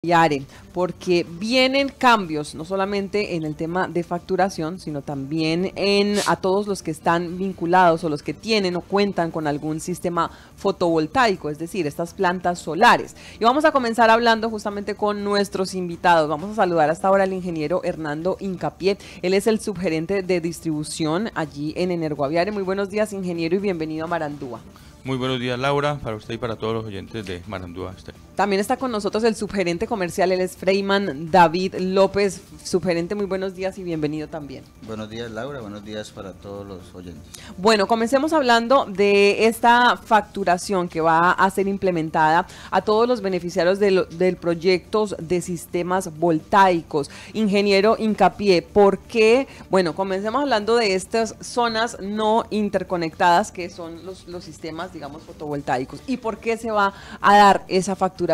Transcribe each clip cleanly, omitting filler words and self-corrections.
Yare, porque vienen cambios no solamente en el tema de facturación, sino también en a todos los que están vinculados o los que tienen o cuentan con algún sistema fotovoltaico, es decir, estas plantas solares. Y vamos a comenzar hablando justamente con nuestros invitados. Vamos a saludar hasta ahora al ingeniero Hernando Hincapié. Él es el subgerente de distribución allí en Energoaviare. Muy buenos días, ingeniero, y bienvenido a Marandúa. Muy buenos días, Laura, para usted y para todos los oyentes de Marandúa. También está con nosotros el subgerente comercial, él es Freyman David López. Subgerente, muy buenos días y bienvenido también. Buenos días, Laura, buenos días para todos los oyentes. Bueno, comencemos hablando de esta facturación que va a ser implementada a todos los beneficiarios del proyecto de sistemas voltaicos. Ingeniero Hincapié, ¿por qué? Bueno, comencemos hablando de estas zonas no interconectadas que son los sistemas, digamos, fotovoltaicos. ¿Y por qué se va a dar esa facturación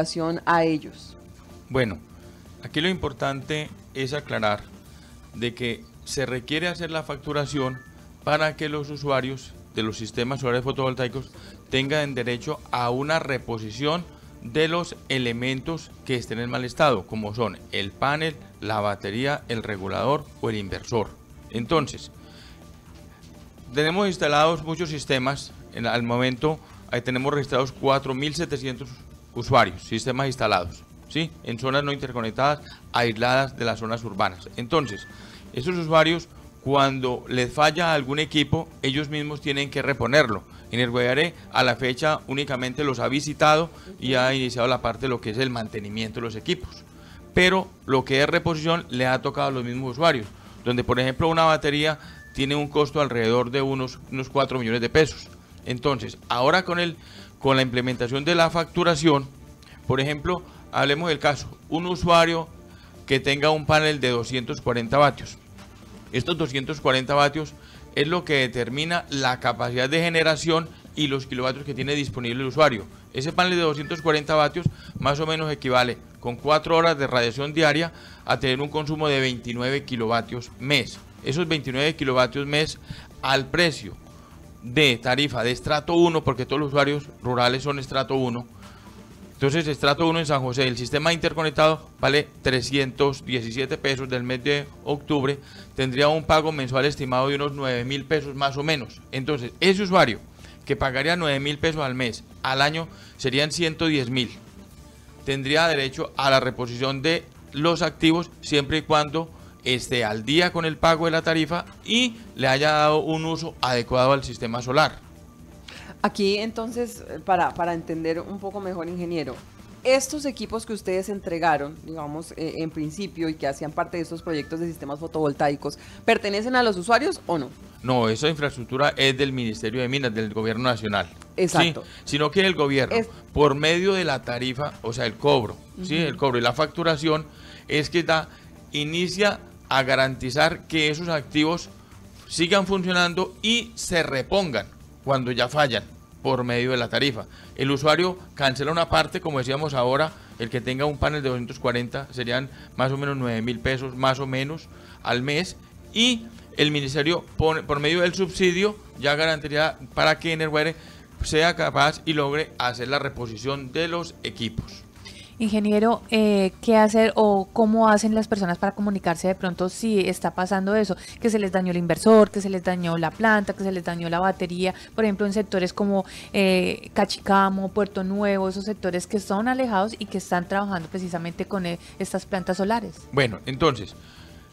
a ellos? Bueno, aquí lo importante es aclarar de que se requiere hacer la facturación para que los usuarios de los sistemas solares fotovoltaicos tengan derecho a una reposición de los elementos que estén en mal estado, como son el panel, la batería, el regulador o el inversor. Entonces, tenemos instalados muchos sistemas. Al momento ahí tenemos registrados 4.700 usuarios, sistemas instalados, ¿sí? En zonas no interconectadas, aisladas de las zonas urbanas. Entonces, esos usuarios, cuando les falla algún equipo, ellos mismos tienen que reponerlo. Energoaviare a la fecha únicamente los ha visitado y ha iniciado la parte de lo que es el mantenimiento de los equipos. Pero lo que es reposición le ha tocado a los mismos usuarios, donde por ejemplo una batería tiene un costo alrededor de unos 4 millones de pesos. Entonces, ahora con la implementación de la facturación, por ejemplo, hablemos del caso, un usuario que tenga un panel de 240 vatios. Estos 240 vatios es lo que determina la capacidad de generación y los kilovatios que tiene disponible el usuario. Ese panel de 240 vatios más o menos equivale con 4 horas de radiación diaria a tener un consumo de 29 kilovatios mes. Esos 29 kilovatios mes al precio de tarifa de estrato 1, porque todos los usuarios rurales son estrato 1. Entonces, estrato 1 en San José, el sistema interconectado vale 317 pesos del mes de octubre, tendría un pago mensual estimado de unos 9.000 pesos más o menos. Entonces, ese usuario que pagaría 9.000 pesos al mes, al año serían 110.000. Tendría derecho a la reposición de los activos siempre y cuando esté al día con el pago de la tarifa y le haya dado un uso adecuado al sistema solar. Aquí entonces, para entender un poco mejor, ingeniero, estos equipos que ustedes entregaron, digamos, en principio y que hacían parte de estos proyectos de sistemas fotovoltaicos, ¿pertenecen a los usuarios o no? No, esa infraestructura es del Ministerio de Minas, del Gobierno Nacional. Exacto. Sí, sino que el gobierno, por medio de la tarifa, o sea, el cobro, ¿sí? El cobro y la facturación, es que inicia a garantizar que esos activos sigan funcionando y se repongan cuando ya fallan por medio de la tarifa. El usuario cancela una parte, como decíamos ahora, el que tenga un panel de 240 serían más o menos 9.000 pesos más o menos al mes, y el ministerio pone, por medio del subsidio, ya garantiría para que Energoaviare sea capaz y logre hacer la reposición de los equipos. Ingeniero, ¿qué hacer o cómo hacen las personas para comunicarse de pronto si está pasando eso? Que se les dañó el inversor, que se les dañó la planta, que se les dañó la batería, por ejemplo en sectores como Cachicamo, Puerto Nuevo, esos sectores que son alejados y que están trabajando precisamente con estas plantas solares. Bueno, entonces,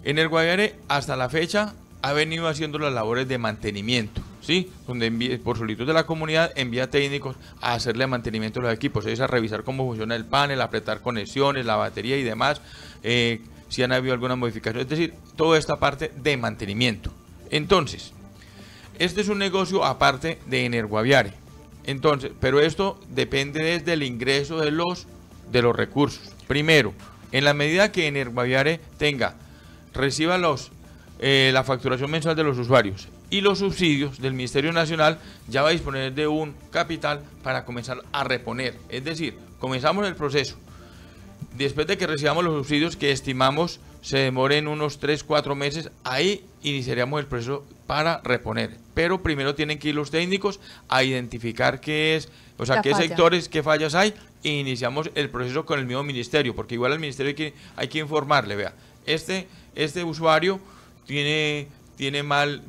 Energoaviare hasta la fecha ha venido haciendo las labores de mantenimiento, ¿sí? Donde por solicitud de la comunidad envía técnicos a hacerle mantenimiento a los equipos, es a revisar cómo funciona el panel, apretar conexiones, la batería y demás, si han habido alguna modificación, es decir, toda esta parte de mantenimiento. Entonces, este es un negocio aparte de Energoaviare, entonces, pero esto depende desde el ingreso de los recursos. Primero, en la medida que Energoaviare reciba la facturación mensual de los usuarios y los subsidios del Ministerio Nacional, ya va a disponer de un capital para comenzar a reponer. Es decir, comenzamos el proceso. Después de que recibamos los subsidios, que estimamos se demoren unos 3-4 meses, ahí iniciaríamos el proceso para reponer. Pero primero tienen que ir los técnicos a identificar qué es, o sea, qué sectores, qué fallas hay, e iniciamos el proceso con el mismo ministerio, porque igual al ministerio hay que informarle, vea, este usuario tiene mal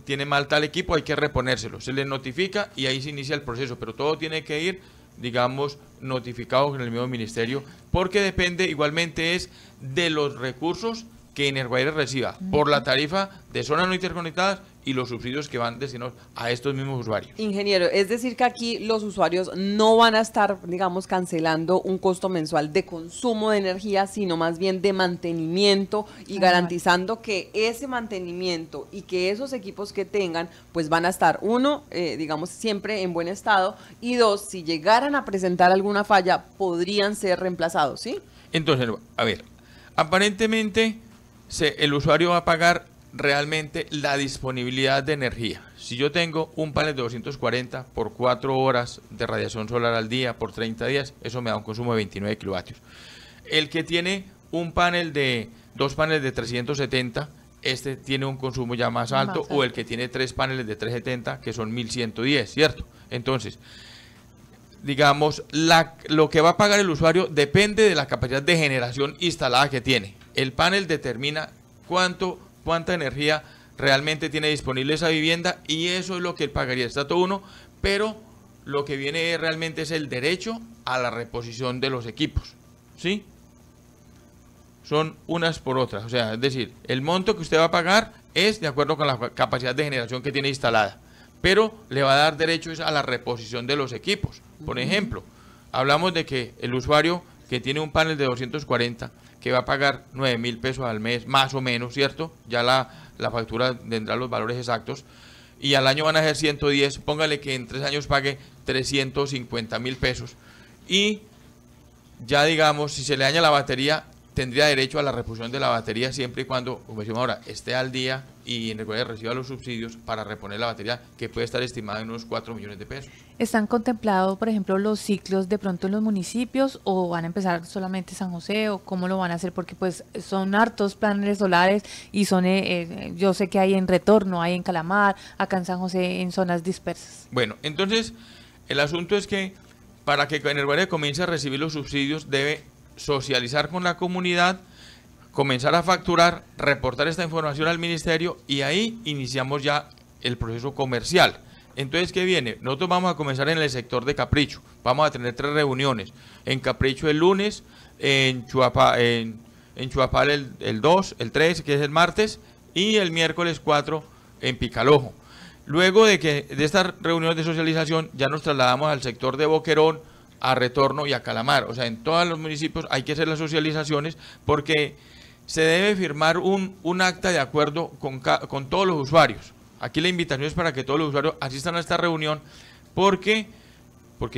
tal equipo, hay que reponérselo, se le notifica y ahí se inicia el proceso, pero todo tiene que ir, digamos, notificado con el mismo ministerio, porque depende igualmente es de los recursos que Energuaviare reciba por la tarifa de zonas no interconectadas y los subsidios que van destinados a estos mismos usuarios. Ingeniero, es decir que aquí los usuarios no van a estar, digamos, cancelando un costo mensual de consumo de energía, sino más bien de mantenimiento y garantizando que ese mantenimiento y que esos equipos que tengan, pues van a estar, uno, digamos, siempre en buen estado, y dos, si llegaran a presentar alguna falla, podrían ser reemplazados, ¿sí? Entonces, a ver, aparentemente el usuario va a pagar realmente la disponibilidad de energía. Si yo tengo un panel de 240 por 4 horas de radiación solar al día por 30 días, eso me da un consumo de 29 kilovatios. El que tiene dos paneles de 370, este tiene un consumo ya más alto, o el que tiene 3 paneles de 370, que son 1110, ¿cierto? Entonces, digamos, lo que va a pagar el usuario depende de la capacidad de generación instalada que tiene. El panel determina cuánta energía realmente tiene disponible esa vivienda y eso es lo que él pagaría, estrato 1, pero lo que viene realmente es el derecho a la reposición de los equipos, ¿sí? Son unas por otras, o sea, es decir, el monto que usted va a pagar es de acuerdo con la capacidad de generación que tiene instalada, pero le va a dar derecho a la reposición de los equipos. Por ejemplo, hablamos de que el usuario que tiene un panel de 240, que va a pagar 9.000 pesos al mes, más o menos, ¿cierto? Ya la factura tendrá los valores exactos, y al año van a ser 110, póngale que en 3 años pague 350.000 pesos, y ya digamos, si se le daña la batería, tendría derecho a la reposición de la batería siempre y cuando, como decimos ahora, esté al día y Energuaviare reciba los subsidios para reponer la batería, que puede estar estimada en unos 4 millones de pesos. ¿Están contemplados, por ejemplo, los ciclos de pronto en los municipios o van a empezar solamente San José o cómo lo van a hacer? Porque pues son hartos paneles solares y son, yo sé que hay en Retorno, hay en Calamar, acá en San José, en zonas dispersas. Bueno, entonces el asunto es que para que Energuaviare comience a recibir los subsidios debe socializar con la comunidad, comenzar a facturar, reportar esta información al ministerio y ahí iniciamos ya el proceso comercial. Entonces, ¿qué viene? Nosotros vamos a comenzar en el sector de Capricho, vamos a tener 3 reuniones, en Capricho el lunes, en Chuapal el 2, el 3, que es el martes, y el miércoles 4 en Picalojo. Luego de estas reuniones de socialización ya nos trasladamos al sector de Boquerón, a Retorno y a Calamar, o sea, en todos los municipios hay que hacer las socializaciones porque se debe firmar un acta de acuerdo con todos los usuarios. Aquí la invitación es para que todos los usuarios asistan a esta reunión porque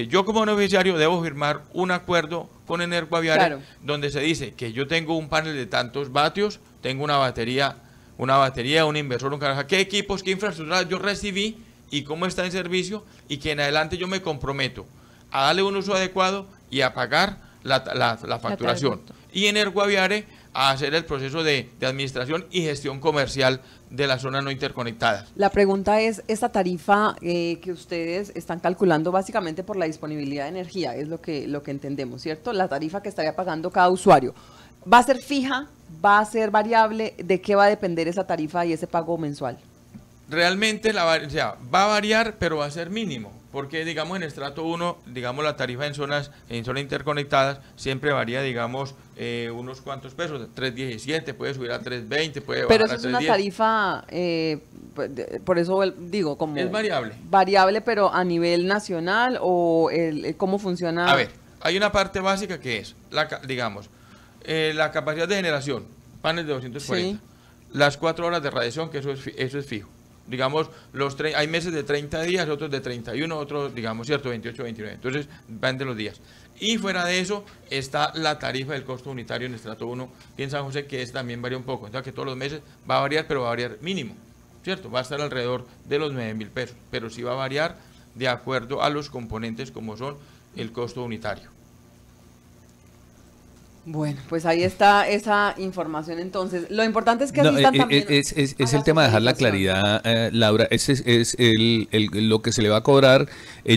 yo como beneficiario debo firmar un acuerdo con Energuaviare, donde se dice que yo tengo un panel de tantos vatios, tengo una batería, un inversor, un carajo, qué equipos, qué infraestructura yo recibí y cómo está en servicio y que en adelante yo me comprometo a darle un uso adecuado y a pagar la facturación. Y Energuaviare a hacer el proceso de administración y gestión comercial de las zonas no interconectadas. La pregunta es, esta tarifa que ustedes están calculando básicamente por la disponibilidad de energía, es lo que entendemos, ¿cierto? La tarifa que estaría pagando cada usuario, ¿va a ser fija? ¿Va a ser variable? ¿De qué va a depender esa tarifa y ese pago mensual? Realmente va a variar, pero va a ser mínimo, porque digamos en estrato 1, digamos la tarifa en zonas interconectadas siempre varía, digamos, unos cuantos pesos, 3.17, puede subir a 3.20, puede bajar a 3.10. Pero eso es una tarifa, por eso digo, como... Es variable. Variable, pero a nivel nacional o ¿cómo funciona? A ver, hay una parte básica que es, la capacidad de generación, paneles de 240, sí. Las 4 horas de radiación, que eso es fijo. Digamos, hay meses de 30 días, otros de 31, otros, digamos, cierto, 28, 29. Entonces, van de los días. Y fuera de eso, está la tarifa del costo unitario en estrato 1, y en San José, que también varía un poco. Entonces, que todos los meses va a variar, pero va a variar mínimo, ¿cierto? Va a estar alrededor de los 9.000 pesos, pero sí va a variar de acuerdo a los componentes como son el costo unitario. Bueno, pues ahí está esa información entonces. Lo importante es que asistan también es el tema de dejar la claridad, Laura. Ese es lo que se le va a cobrar,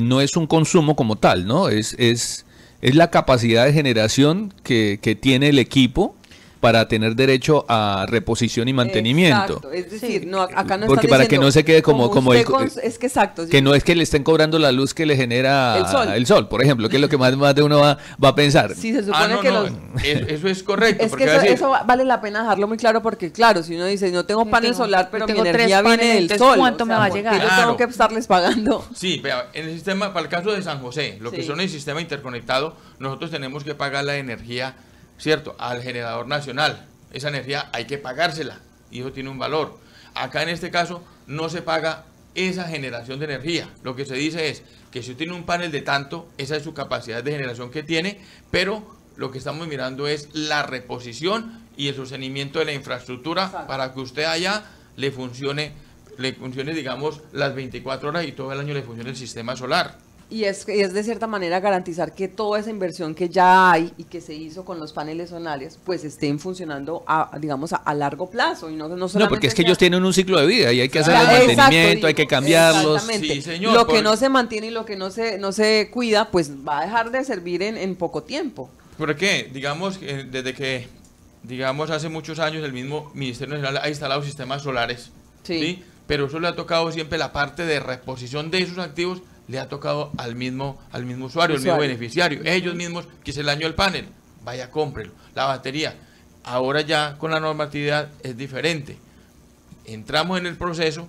no es un consumo como tal, ¿no? Es es la capacidad de generación que tiene el equipo para tener derecho a reposición y mantenimiento. Exacto, es decir, no, acá no Porque están para diciendo, que no se quede como es que exacto. que no es que le estén cobrando la luz que le genera El sol. por ejemplo, que es lo que más de uno va a pensar. Sí, se supone no, que no, los... eso es correcto. Es porque que va a decir, eso vale la pena dejarlo muy claro porque, claro, si uno dice, no tengo panel solar, pero mi tengo energía 3 viene paneles, del entonces, sol. ¿cuánto me va a ¿por qué llegar? yo tengo Claro. que estarles pagando? Sí, pero en el sistema, para el caso de San José, lo que Sí. son el sistema interconectado, nosotros tenemos que pagar la energía, ¿cierto?, al generador nacional. Esa energía hay que pagársela y eso tiene un valor. Acá en este caso no se paga esa generación de energía. Lo que se dice es que si usted tiene un panel de tanto, esa es su capacidad de generación que tiene, pero lo que estamos mirando es la reposición y el sostenimiento de la infraestructura. Exacto. Para que usted allá le funcione, digamos, las 24 horas y todo el año le funcione el sistema solar. Y es de cierta manera garantizar que toda esa inversión que ya hay y que se hizo con los paneles solares, pues estén funcionando digamos a largo plazo y no solamente. No, porque es que ellos tienen un ciclo de vida y hay que hacer el Exacto, mantenimiento, hay que cambiarlos. Exactamente. Sí, señor, lo que no se mantiene y lo que no se cuida, pues va a dejar de servir en poco tiempo. ¿Por qué? Digamos, desde que, digamos, hace muchos años el mismo Ministerio Nacional ha instalado sistemas solares, ¿sí? Pero eso le ha tocado siempre la parte de reposición de esos activos, le ha tocado al mismo usuario, al mismo beneficiario. Ellos mismos, que se le dañó el panel, vaya, cómprelo. La batería, ahora ya con la normatividad es diferente. Entramos en el proceso,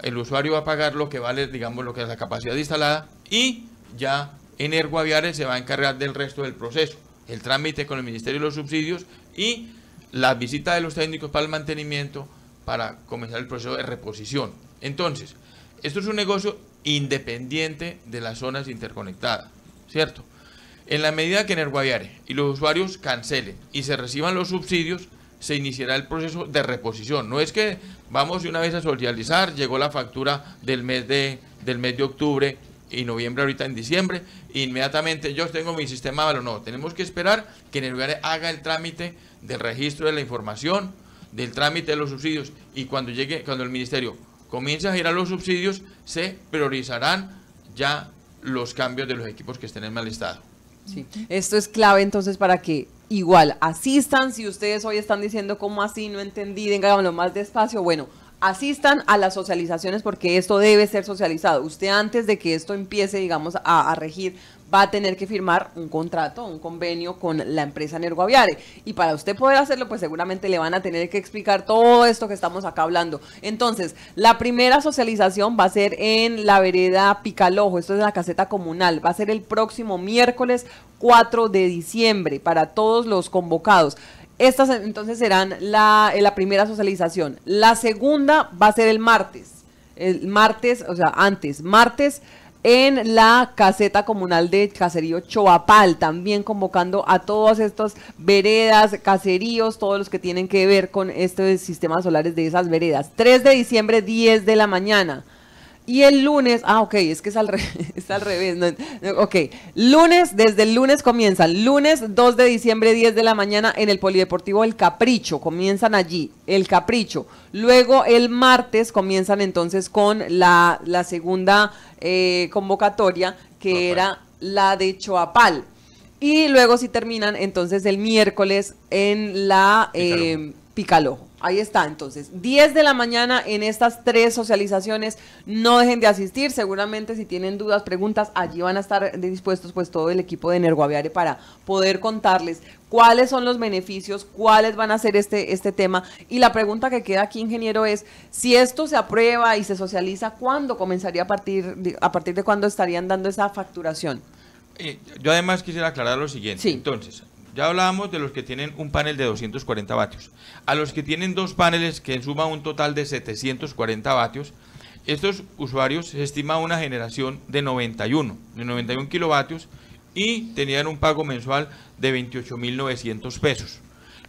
el usuario va a pagar lo que vale, digamos, lo que es la capacidad instalada y ya Energoaviare se va a encargar del resto del proceso. El trámite con el Ministerio de los Subsidios y la visita de los técnicos para el mantenimiento para comenzar el proceso de reposición. Entonces, esto es un negocio independiente de las zonas interconectadas, ¿cierto? En la medida que Energoaviare y los usuarios cancelen y se reciban los subsidios, se iniciará el proceso de reposición. No es que vamos de una vez a socializar, llegó la factura del mes de octubre y noviembre, ahorita en diciembre, inmediatamente yo tengo mi sistema malo. No, tenemos que esperar que Energoaviare haga el trámite del registro de la información, del trámite de los subsidios, y cuando el ministerio comience a girar los subsidios, se priorizarán ya los cambios de los equipos que estén en mal estado. Sí. Esto es clave entonces para que igual asistan. Si ustedes hoy están diciendo cómo así, no entendí, háganlo más despacio, bueno, asistan a las socializaciones porque esto debe ser socializado. Usted antes de que esto empiece, digamos, a regir, va a tener que firmar un contrato, un convenio con la empresa Energoaviare. Y para usted poder hacerlo, pues seguramente le van a tener que explicar todo esto que estamos acá hablando. Entonces, la primera socialización va a ser en la vereda Picalojo, esto es la caseta comunal, va a ser el próximo miércoles 4 de diciembre para todos los convocados. Estas entonces serán la primera socialización. La segunda va a ser el martes, o sea, martes en la caseta comunal de Caserío Choapal, también convocando a todas estas veredas, caseríos, todos los que tienen que ver con estos sistemas solares de esas veredas. 3 de diciembre, 10 de la mañana. Y el lunes, es que es al revés, desde el lunes comienzan, lunes 2 de diciembre, 10 de la mañana en el Polideportivo El Capricho, comienzan allí, El Capricho. Luego el martes comienzan entonces con la segunda convocatoria, que era la de Choapal. Y luego sí terminan entonces el miércoles en la Picalojo. Ahí está, entonces, 10 de la mañana en estas 3 socializaciones. No dejen de asistir, seguramente si tienen dudas, preguntas, allí van a estar dispuestos pues todo el equipo de Energoaviare para poder contarles cuáles son los beneficios, cuáles van a ser este tema. Y la pregunta que queda aquí, ingeniero, es si esto se aprueba y se socializa, ¿cuándo comenzaría a partir de cuándo estarían dando esa facturación? Yo además quisiera aclarar lo siguiente. Sí. Entonces, ya hablábamos de los que tienen un panel de 240 vatios. A los que tienen 2 paneles que suman un total de 740 vatios, estos usuarios se estima una generación de 91 kilovatios y tenían un pago mensual de 28.900 pesos.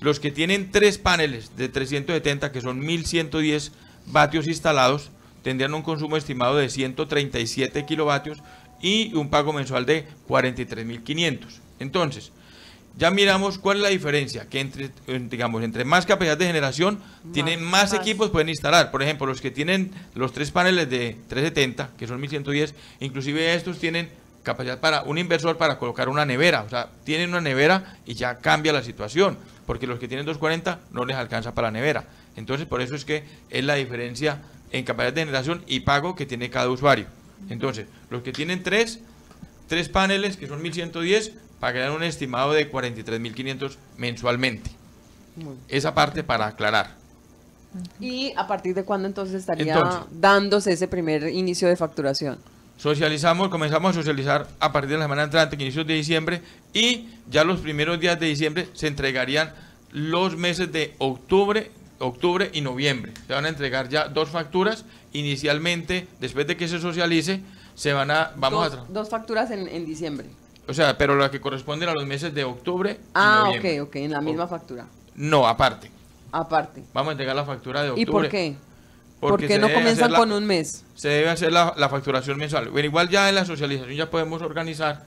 Los que tienen 3 paneles de 370, que son 1.110 vatios instalados, tendrían un consumo estimado de 137 kilovatios y un pago mensual de 43.500. Entonces, ya miramos cuál es la diferencia, que entre más capacidad de generación, tienen más equipos, pueden instalar. Por ejemplo, los que tienen los 3 paneles de 370, que son 1110, inclusive estos tienen capacidad para un inversor para colocar una nevera. O sea, tienen una nevera y ya cambia la situación, porque los que tienen 240 no les alcanza para la nevera. Entonces, por eso es que es la diferencia en capacidad de generación y pago que tiene cada usuario. Entonces, los que tienen tres paneles, que son 1110, pagarán un estimado de 43.500 mensualmente. Esa parte para aclarar. ¿Y a partir de cuándo entonces estaría dándose ese primer inicio de facturación? Comenzamos a socializar a partir de la semana entrante, que inicios de diciembre, y ya los primeros días de diciembre se entregarían los meses de octubre y noviembre. Se van a entregar ya 2 facturas. Inicialmente, después de que se socialice, dos facturas en diciembre. O sea, pero las que corresponden a los meses de octubre y noviembre. Ok, en la misma factura. No, aparte. Aparte. Vamos a entregar la factura de octubre. ¿Y por qué? Porque ¿Por qué no comienzan con un mes? Se debe hacer la facturación mensual. Bueno, igual ya en la socialización ya podemos organizar,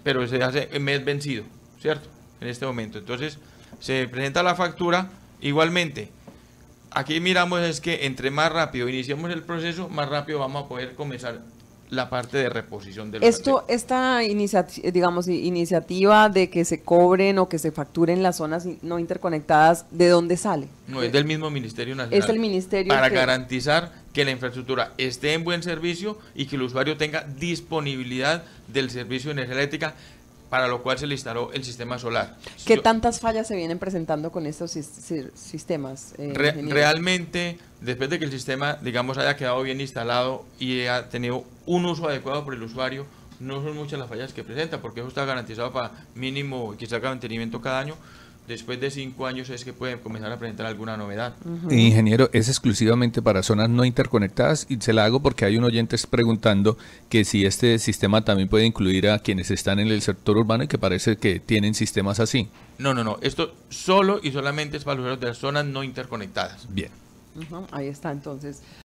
pero se hace en mes vencido, ¿cierto? En este momento. Entonces, se presenta la factura. Igualmente, aquí miramos es que entre más rápido iniciemos el proceso, más rápido vamos a poder comenzar la parte de reposición del Esta iniciativa de que se cobren o que se facturen las zonas no interconectadas, ¿de dónde sale? No, es del mismo Ministerio Nacional. Es el ministerio para garantizar que la infraestructura esté en buen servicio y que el usuario tenga disponibilidad del servicio de energía eléctrica, para lo cual se le instaló el sistema solar. ¿Qué tantas fallas se vienen presentando con estos sistemas? Realmente, después de que el sistema, digamos, haya quedado bien instalado y ha tenido un uso adecuado por el usuario, no son muchas las fallas que presenta, porque eso está garantizado para mínimo, quizás mantenimiento cada año. Después de 5 años es que pueden comenzar a presentar alguna novedad. Ingeniero, es exclusivamente para zonas no interconectadas, y se la hago porque hay un oyente preguntando que si este sistema también puede incluir a quienes están en el sector urbano y que parece que tienen sistemas así. No. Esto solo y solamente es para los usuarios de las zonas no interconectadas. Bien. Ahí está entonces.